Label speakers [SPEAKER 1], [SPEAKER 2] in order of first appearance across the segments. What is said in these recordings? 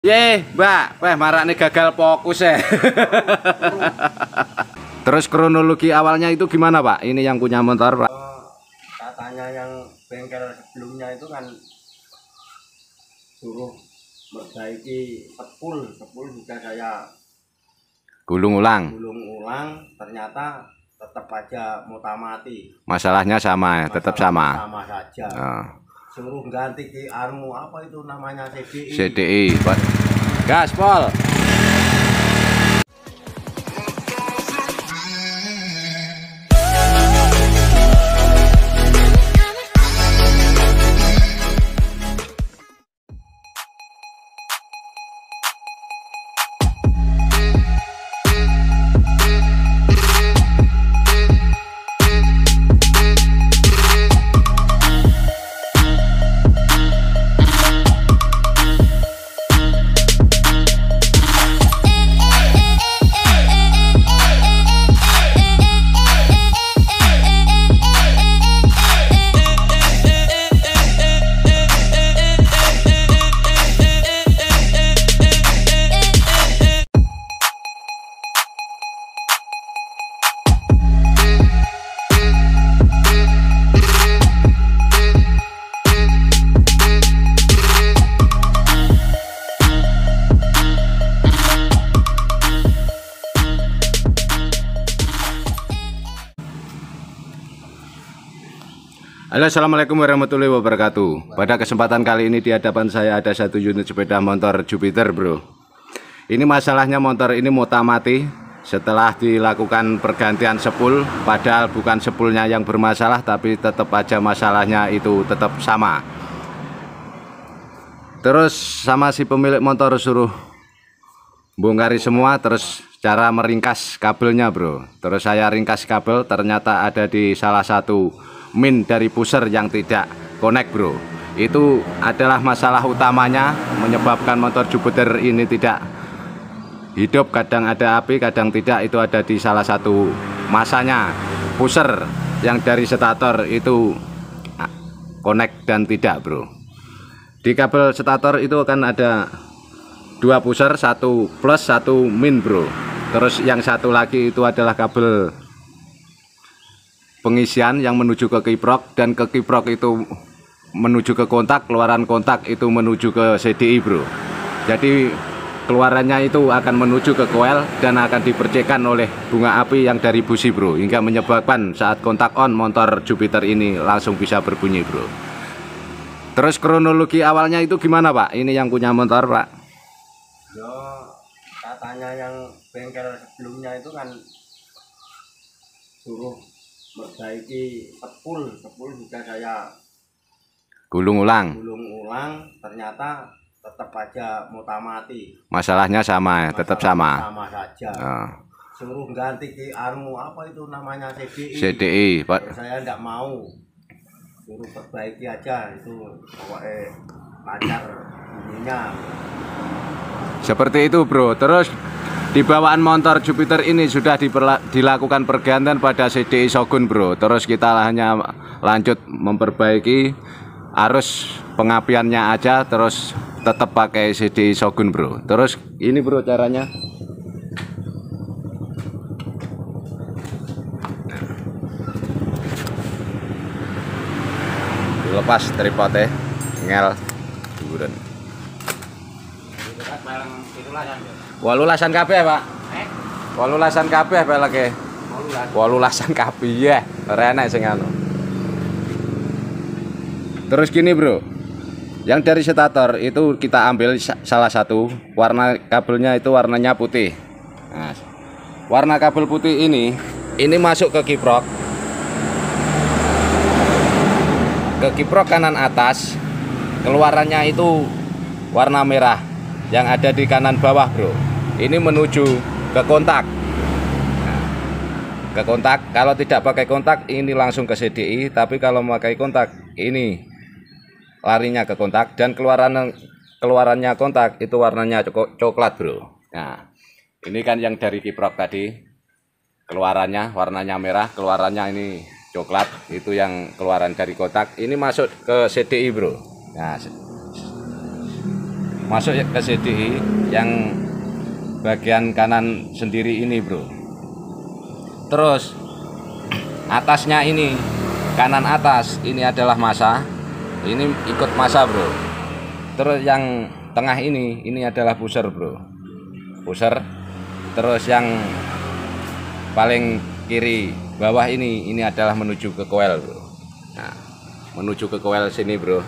[SPEAKER 1] Mbak, marak nih gagal fokus ya. Terus kronologi awalnya itu gimana Pak? Ini yang punya motor Pak?
[SPEAKER 2] Katanya yang bengkel sebelumnya itu kan suruh perbaiki sepul juga saya
[SPEAKER 1] Gulung ulang.
[SPEAKER 2] Ternyata tetap aja mutamati.
[SPEAKER 1] Masalahnya sama ya, tetap sama.
[SPEAKER 2] Sama saja. Suruh ganti ke apa itu namanya CDI.
[SPEAKER 1] CDI, Pak. Gaspol. Halo, assalamualaikum warahmatullahi wabarakatuh. Pada kesempatan kali ini di hadapan saya ada satu unit sepeda motor Jupiter bro. Ini masalahnya motor ini mutamati setelah dilakukan pergantian sepul. Padahal bukan sepulnya yang bermasalah, tapi tetap aja masalahnya itu tetap sama. Terus sama si pemilik motor suruh bongkari semua, terus cara meringkas kabelnya bro. Terus saya ringkas kabel, ternyata ada di salah satu min dari pusher yang tidak connect bro. Itu adalah masalah utamanya menyebabkan motor Jupiter ini tidak hidup. Kadang ada api, kadang tidak. Itu ada di salah satu masanya pusher yang dari stator itu connect dan tidak bro. Di kabel stator itu akan ada dua pusher, satu plus satu min bro. Terus yang satu lagi itu adalah kabel pengisian yang menuju ke kiprok, dan ke kiprok itu menuju ke kontak, keluaran kontak itu menuju ke CDI bro. Jadi keluarannya itu akan menuju ke koil dan akan dipercikan oleh bunga api yang dari busi bro, hingga menyebabkan saat kontak on motor Jupiter ini langsung bisa berbunyi bro. Terus kronologi awalnya itu gimana Pak? Ini yang punya motor Pak?
[SPEAKER 2] Yo, katanya yang bengkel sebelumnya itu kan suruh perbaiki sepul juga saya
[SPEAKER 1] gulung ulang,
[SPEAKER 2] ternyata tetap aja mutamati.
[SPEAKER 1] Masalahnya sama ya, tetap sama.
[SPEAKER 2] Sama saja. Suruh ganti ke apa itu namanya CDI.
[SPEAKER 1] CDI Pak.
[SPEAKER 2] Saya enggak mau, suruh perbaiki aja itu, pokoknya lancar bunyinya.
[SPEAKER 1] Seperti itu bro. Terus di bawaan motor Jupiter ini sudah dilakukan pergantian pada CDI Shogun bro. Terus kita hanya lanjut memperbaiki arus pengapiannya aja, terus tetap pakai CDI Shogun bro. Terus ini bro caranya. Dilepas tripodnya, ngel duren. Walulasan kabeh Pak. Walulasan kabeh peleke. Walulasan kabeh ya. Ora enak sing anu. Terus gini bro, yang dari stator itu kita ambil salah satu, warna kabelnya itu warnanya putih. Nah, warna kabel putih ini masuk ke kiprok. Ke kiprok kanan atas, keluarannya itu warna merah yang ada di kanan bawah bro. Ini menuju ke kontak. Nah, ke kontak. Kalau tidak pakai kontak ini langsung ke CDI, tapi kalau memakai kontak ini larinya ke kontak, dan keluarannya kontak itu warnanya coklat bro. Nah, ini kan yang dari kiprok tadi, keluarannya warnanya merah, keluarannya ini coklat, itu yang keluaran dari kontak. Ini masuk ke CDI bro. Nah, masuk ke CDI yang bagian kanan sendiri ini bro. Terus atasnya ini, kanan atas ini adalah massa, ini ikut massa bro. Terus yang tengah ini adalah pusher bro, pusher. Terus yang paling kiri bawah ini adalah menuju ke coil bro. Nah, menuju ke coil sini bro.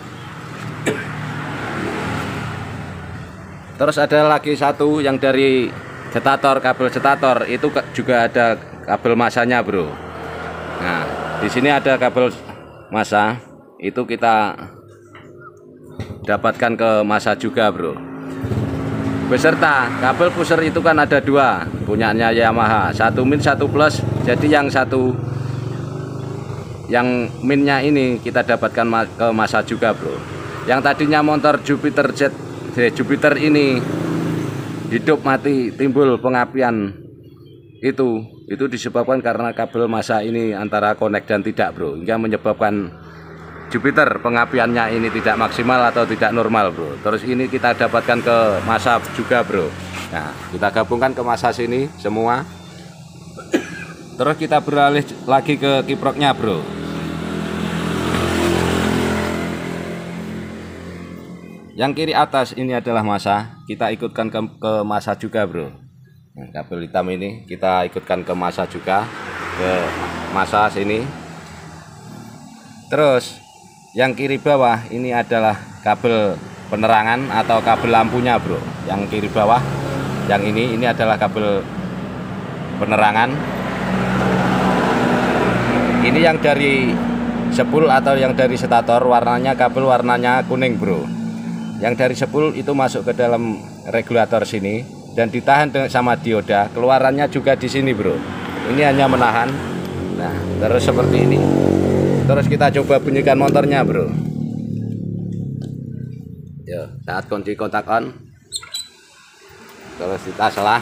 [SPEAKER 1] Terus ada lagi satu yang dari stator, kabel stator itu juga ada kabel massanya bro. Nah, di sini ada kabel massa, itu kita dapatkan ke massa juga bro. Beserta kabel pusher itu kan ada dua, punyanya Yamaha, 1 min 1 plus. Jadi yang satu, yang minnya ini kita dapatkan ke massa juga bro. Yang tadinya motor Jupiter Jupiter ini hidup mati timbul pengapian, itu disebabkan karena kabel massa ini antara connect dan tidak bro, hingga menyebabkan Jupiter pengapiannya ini tidak maksimal atau tidak normal bro. Terus ini kita dapatkan ke massa juga bro. Nah, kita gabungkan ke massa sini semua. Terus kita beralih lagi ke kiproknya bro. Yang kiri atas ini adalah massa, kita ikutkan ke massa juga bro. Nah, kabel hitam ini kita ikutkan ke massa juga, ke massa sini. Terus yang kiri bawah ini adalah kabel penerangan atau kabel lampunya bro. Yang kiri bawah, yang ini adalah kabel penerangan. Ini yang dari spool atau yang dari stator, warnanya kabel warnanya kuning bro. Yang dari spool itu masuk ke dalam regulator sini dan ditahan sama dioda. Keluarannya juga di sini bro. Ini hanya menahan. Nah, terus seperti ini. Terus kita coba bunyikan motornya bro. Yo, saat kunci kontak on, terus kita selah.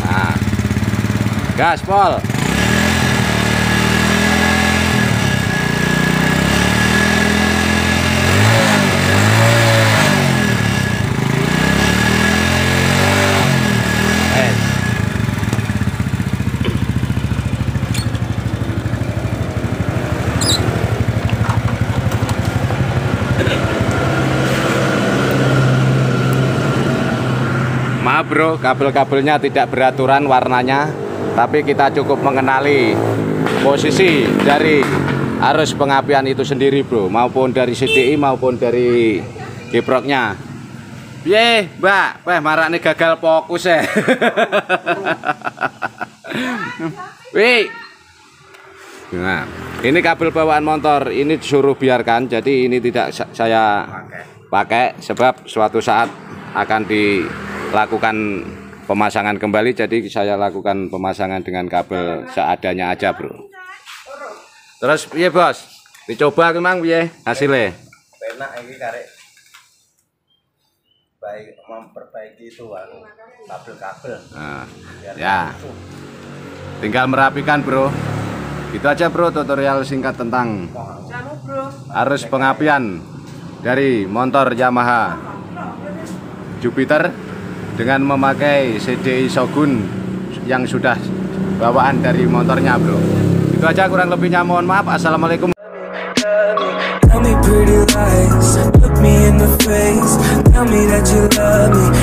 [SPEAKER 1] Nah, gaspol. Maaf bro, kabel-kabelnya tidak beraturan warnanya, tapi kita cukup mengenali posisi dari arus pengapian itu sendiri bro, maupun dari CDI maupun dari geproknya. Piye mbak, marak nih gagal fokus ya. Wih. Nah, ini kabel bawaan motor, ini disuruh biarkan, jadi ini tidak saya pakai sebab suatu saat akan dilakukan pemasangan kembali, jadi saya lakukan pemasangan dengan kabel seadanya aja bro. Terus piye bos, dicoba memang piye hasilnya?
[SPEAKER 2] Enak ini karek baik, memperbaiki itu kabel-kabel.
[SPEAKER 1] Nah, ya tinggal merapikan bro. Itu aja bro, tutorial singkat tentang arus pengapian dari motor Yamaha Jupiter dengan memakai CDI Shogun yang sudah bawaan dari motornya bro. Itu aja, kurang lebihnya mohon maaf. Assalamualaikum.
[SPEAKER 3] Tell me pretty lies, look me in the face, tell me that you love me.